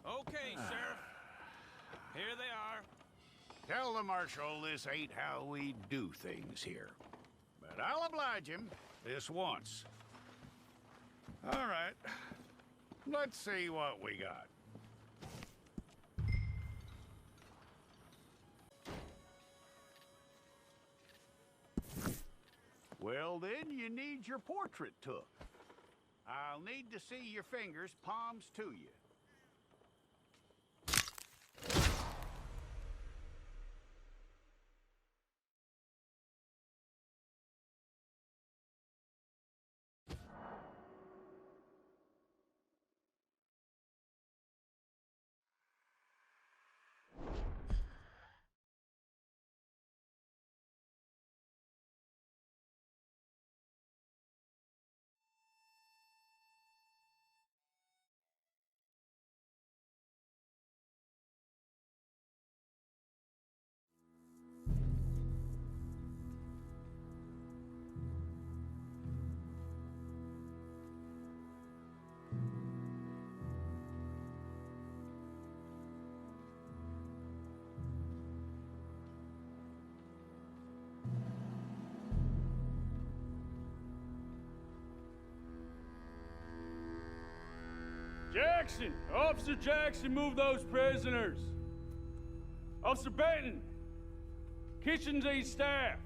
Okay, Sheriff. Here they are. Tell the Marshal this ain't how we do things here. But I'll oblige him this once. All right. Let's see what we got. Well, then, you need your portrait took. I'll need to see your fingers, palms to you. Jackson! Officer Jackson, move those prisoners! Officer Benton! Kitchens and staff!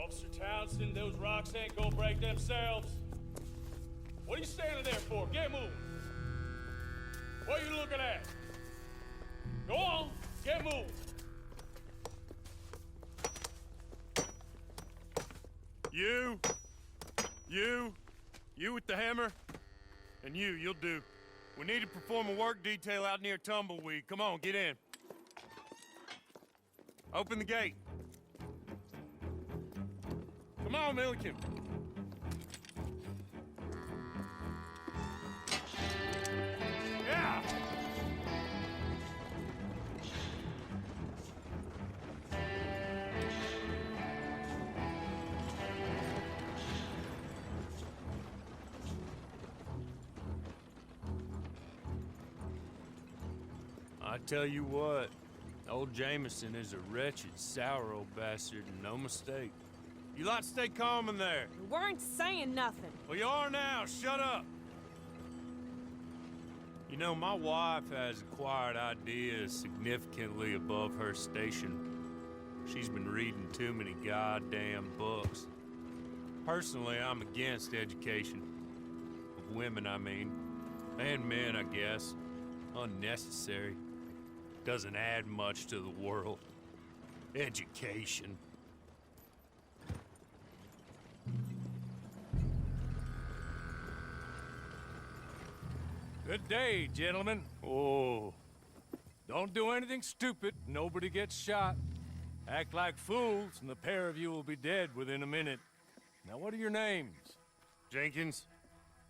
Officer Townsend, those rocks ain't gonna break themselves. What are you standing there for? Get moving! What are you looking at? Go on, get moving! You with the hammer? And you'll do. We need to perform a work detail out near Tumbleweed. Come on, get in. Open the gate. Come on, Milliken. Yeah! I tell you what, old Jameson is a wretched, sour old bastard, and no mistake. You lot stay calm in there. We weren't saying nothing. Well, you are now. Shut up. You know, my wife has acquired ideas significantly above her station. She's been reading too many goddamn books. Personally, I'm against education. Of women, I mean. And men, I guess. Unnecessary. Doesn't add much to the world. Education. Good day, gentlemen. Oh. Don't do anything stupid. Nobody gets shot. Act like fools, and the pair of you will be dead within a minute. Now, what are your names? Jenkins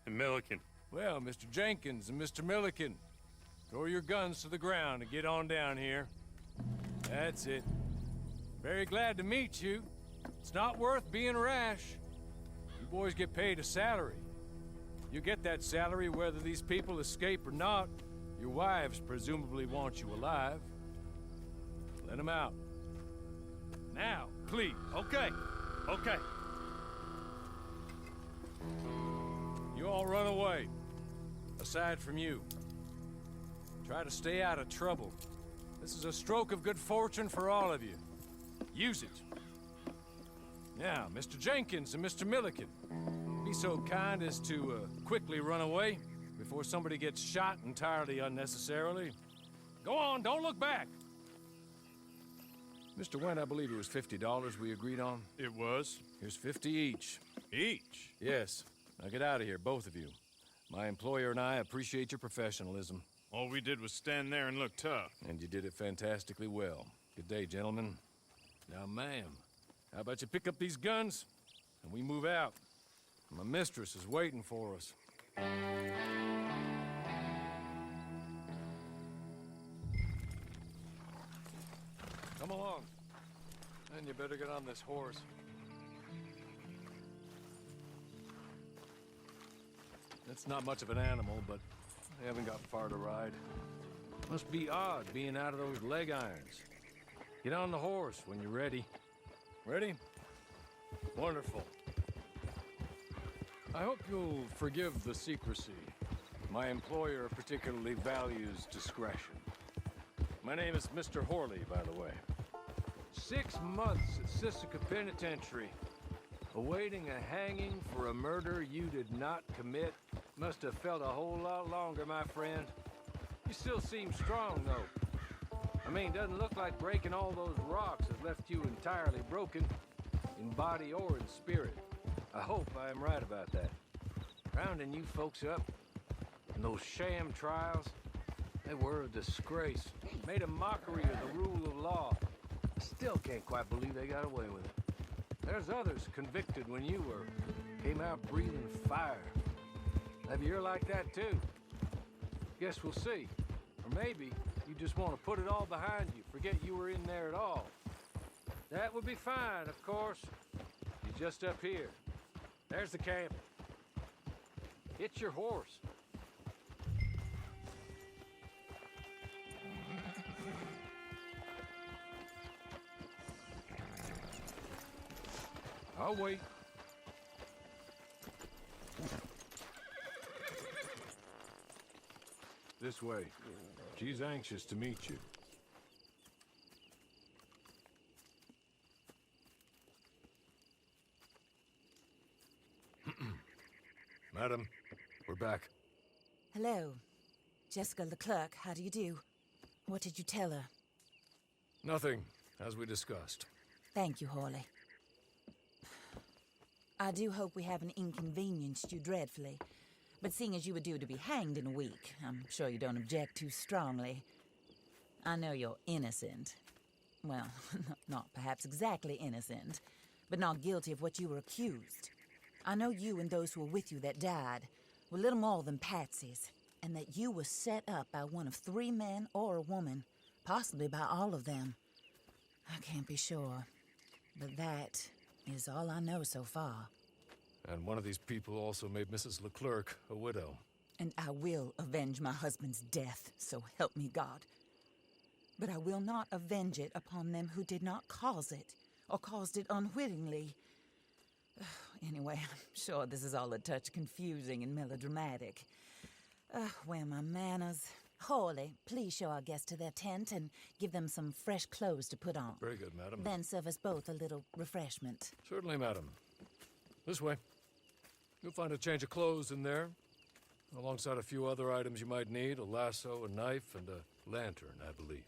and Milliken. Well, Mr. Jenkins and Mr. Milliken, throw your guns to the ground and get on down here. That's it. Very glad to meet you. It's not worth being rash. You boys get paid a salary. You get that salary whether these people escape or not. Your wives presumably want you alive. Let them out. Now, please. Okay. Okay. You all run away. Aside from you. Try to stay out of trouble. This is a stroke of good fortune for all of you. Use it. Now, Mr. Jenkins and Mr. Milliken, be so kind as to quickly run away before somebody gets shot entirely unnecessarily. Go on, don't look back. Mr. Wendt, I believe it was $50 we agreed on. It was. Here's 50 each. Each? Yes. Now get out of here, both of you. My employer and I appreciate your professionalism. All we did was stand there and look tough. And you did it fantastically well. Good day, gentlemen. Now, ma'am, how about you pick up these guns, and we move out? My mistress is waiting for us. Come along. And you better get on this horse. It's not much of an animal, but They haven't got far to ride. Must be odd being out of those leg irons. Get on the horse when you're ready. Ready? Wonderful. I hope you'll forgive the secrecy. My employer particularly values discretion. My name is Mr. Horley, by the way. 6 months at Sisika Penitentiary, awaiting a hanging for a murder you did not commit. Must have felt a whole lot longer, my friend. You still seem strong, though. I mean, doesn't look like breaking all those rocks has left you entirely broken, in body or in spirit. I hope I am right about that. Rounding you folks up, and those sham trials, they were a disgrace. Made a mockery of the rule of law. Still can't quite believe they got away with it. There's others convicted when you were. Came out breathing fire. Maybe you're like that too. Guess we'll see. Or maybe you just want to put it all behind you, forget you were in there at all. That would be fine, of course. You're just up here. There's the camp. Hit your horse. I'll wait. This way. She's anxious to meet you. Madam, we're back. Hello. Jessica Leclerc, how do you do? What did you tell her? Nothing, as we discussed. Thank you, Horley. I do hope we haven't inconvenienced you dreadfully. But seeing as you were due to be hanged in a week, I'm sure you don't object too strongly. I know you're innocent. Well, not perhaps exactly innocent, but not guilty of what you were accused. I know you and those who were with you that died were little more than patsies, and that you were set up by one of 3 men or a woman, possibly by all of them. I can't be sure, but that is all I know so far. And one of these people also made Mrs. Leclerc a widow. And I will avenge my husband's death, so help me God. But I will not avenge it upon them who did not cause it, or caused it unwittingly. Anyway, I'm sure this is all a touch confusing and melodramatic. Where are my manners? Horley, please show our guests to their tent and give them some fresh clothes to put on. Very good, madam. Then serve us both a little refreshment. Certainly, madam. This way. You'll find a change of clothes in there, alongside a few other items you might need, a lasso, a knife, and a lantern, I believe.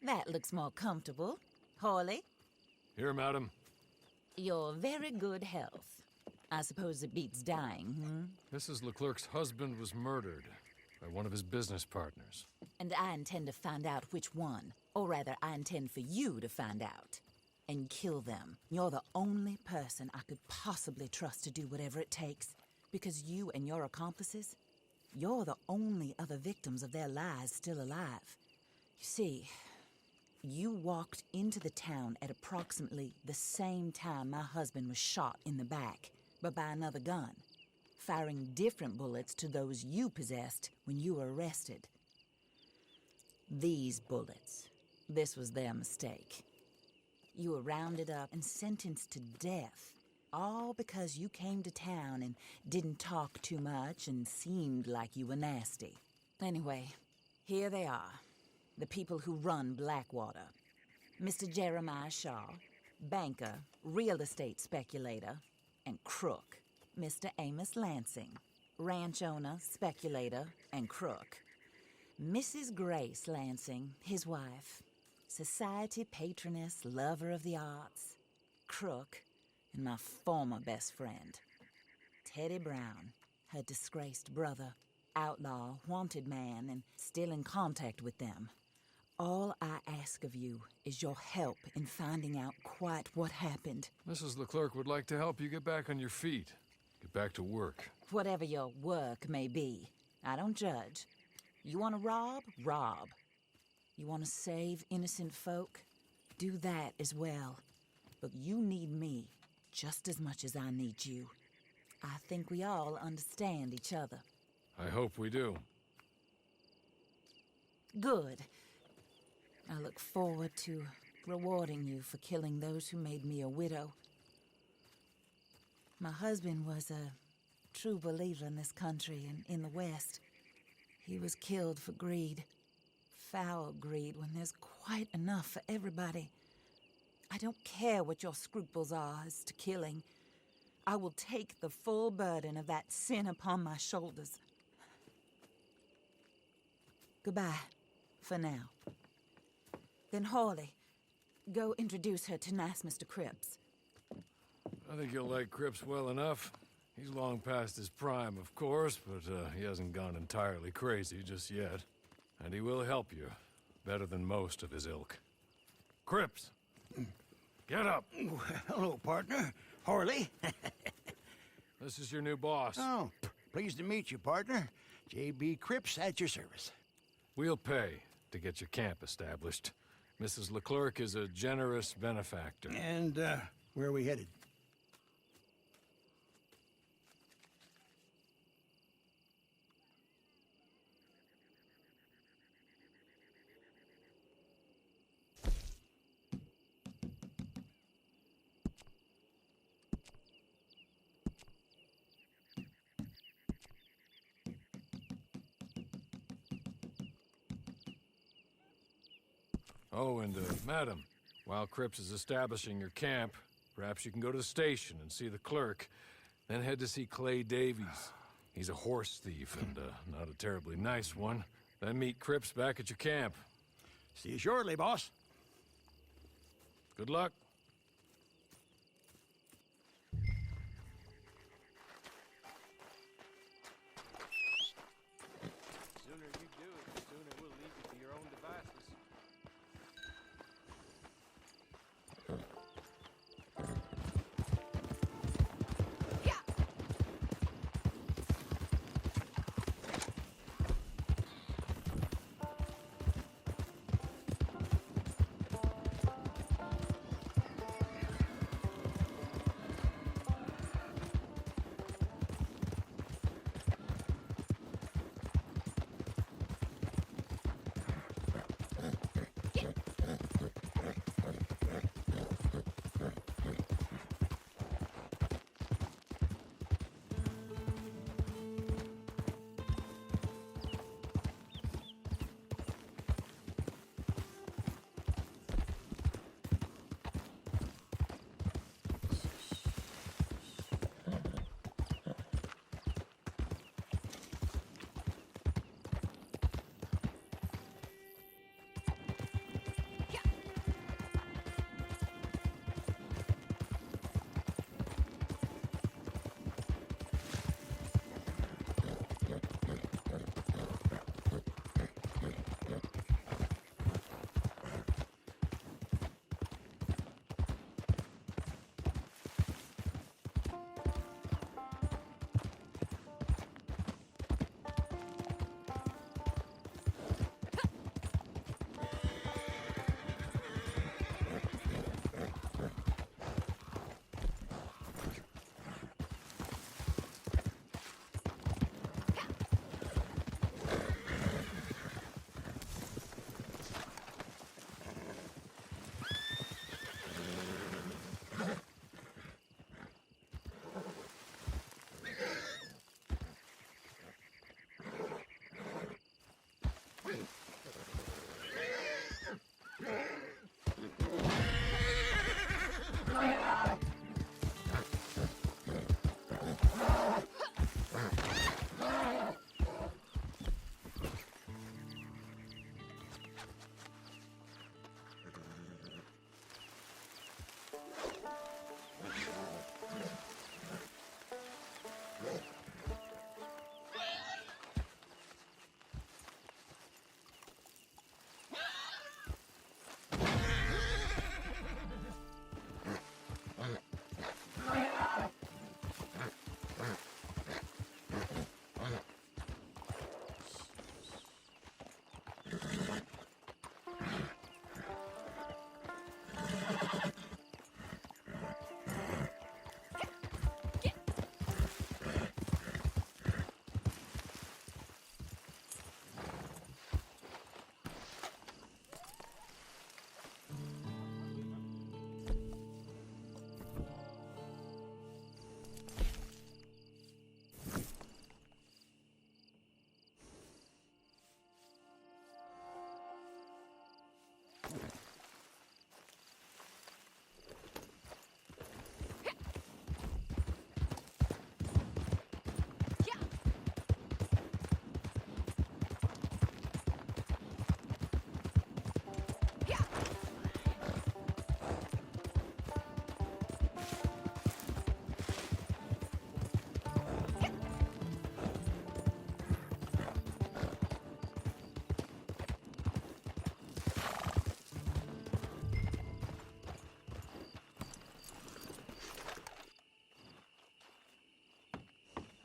That looks more comfortable. Horley, Here, madam. your very good health. I suppose it beats dying, Mrs. Leclerc's husband was murdered by one of his business partners. And I intend to find out which one. Or rather, I intend for you to find out. And kill them. You're the only person I could possibly trust to do whatever it takes. Because you and your accomplices, you're the only other victims of their lies still alive. You see, you walked into the town at approximately the same time my husband was shot in the back, but by another gun. firing different bullets to those you possessed when you were arrested. These bullets, this was their mistake. You were rounded up and sentenced to death, all because you came to town and didn't talk too much and seemed like you were nasty. Anyway, here they are, the people who run Blackwater. Mr. Jeremiah Shaw, banker, real estate speculator, and crook. Mr. Amos Lansing, ranch owner, speculator, and crook. Mrs. Grace Lansing, his wife, society patroness, lover of the arts, crook, and my former best friend. Teddy Brown, her disgraced brother, outlaw, wanted man, and still in contact with them. All I ask of you is your help in finding out quite what happened. Mrs. Leclerc would like to help you get back on your feet. Get back to work. Whatever your work may be, I don't judge. You want to rob? Rob. You want to save innocent folk? Do that as well. But you need me just as much as I need you. I think we all understand each other. I hope we do. Good. I look forward to rewarding you for killing those who made me a widow. My husband was a true believer in this country and in the West. He was killed for greed. Foul greed when there's quite enough for everybody. I don't care what your scruples are as to killing. I will take the full burden of that sin upon my shoulders. Goodbye, for now. Then Hawley, go introduce her to nice Mr. Cripps. I think you'll like Cripps well enough. He's long past his prime, of course, but he hasn't gone entirely crazy just yet. And he will help you, better than most of his ilk. Cripps! Get up! Hello, partner. Harley. This is your new boss. Oh, pleased to meet you, partner. J.B. Cripps at your service. We'll pay to get your camp established. Mrs. Leclerc is a generous benefactor. And, where are we headed? Oh, and, madam, while Cripps is establishing your camp, perhaps you can go to the station and see the clerk, then head to see Clay Davies. He's a horse thief and, not a terribly nice one. Then meet Cripps back at your camp. See you shortly, boss. Good luck. The sooner you do it, the sooner we'll leave you to your own devices.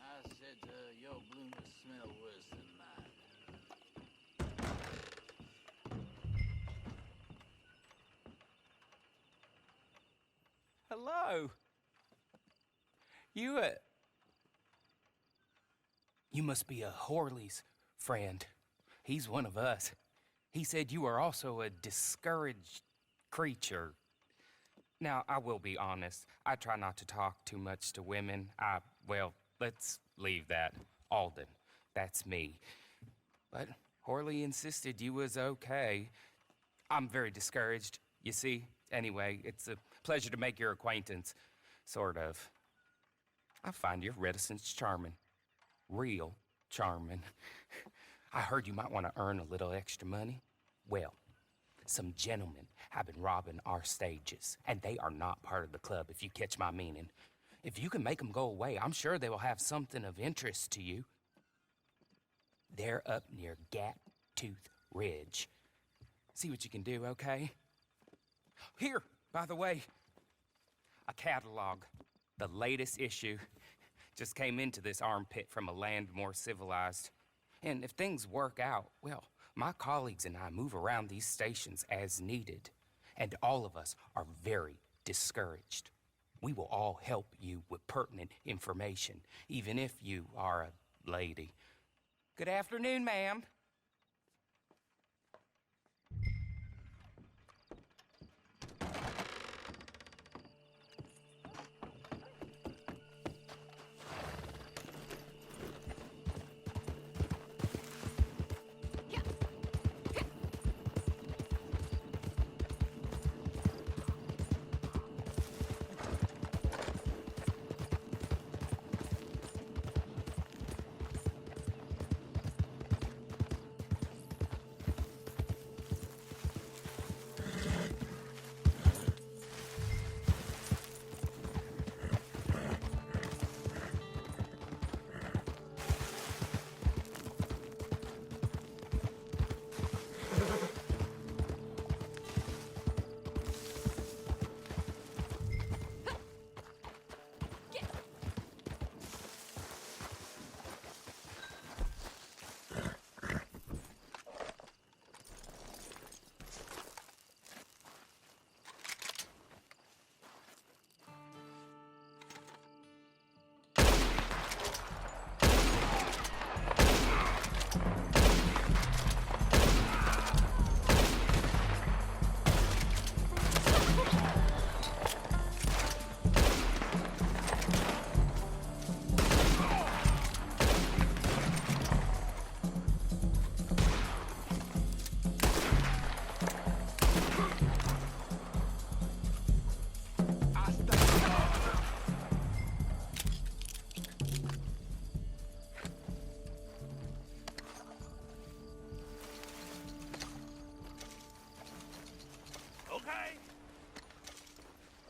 I said your bloom smell worse than mine. Hello. You must be a Horley's friend. He's one of us. He said you are also a discouraged creature. Now, I will be honest. I try not to talk too much to women. Well, let's leave that. Alden, that's me. But Horley insisted you was okay. I'm very discouraged, you see. Anyway, it's a pleasure to make your acquaintance. Sort of. I find your reticence charming. Real charming. I heard you might want to earn a little extra money. Well, some gentlemen have been robbing our stages, and they are not part of the club, if you catch my meaning. If you can make them go away, I'm sure they will have something of interest to you. They're up near Gat Tooth Ridge. See what you can do, okay? Here, by the way, a catalog. The latest issue. Just came into this armpit from a land more civilized. And if things work out, well, my colleagues and I move around these stations as needed. And all of us are very discouraged. We will all help you with pertinent information, even if you are a lady. Good afternoon, ma'am.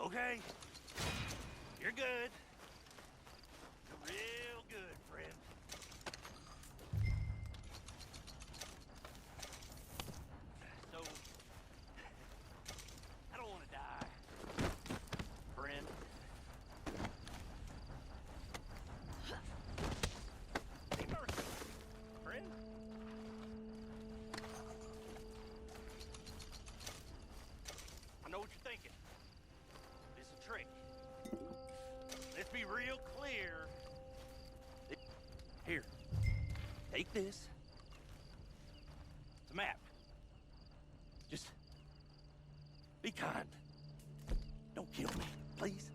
Okay? You're good. You're real good, friend. So, I don't want to die, friend. Be merciful, friend. I know what you're thinking. It's a trick. Let's be real clear. Here, take this. It's a map. Just be kind. Don't kill me, please.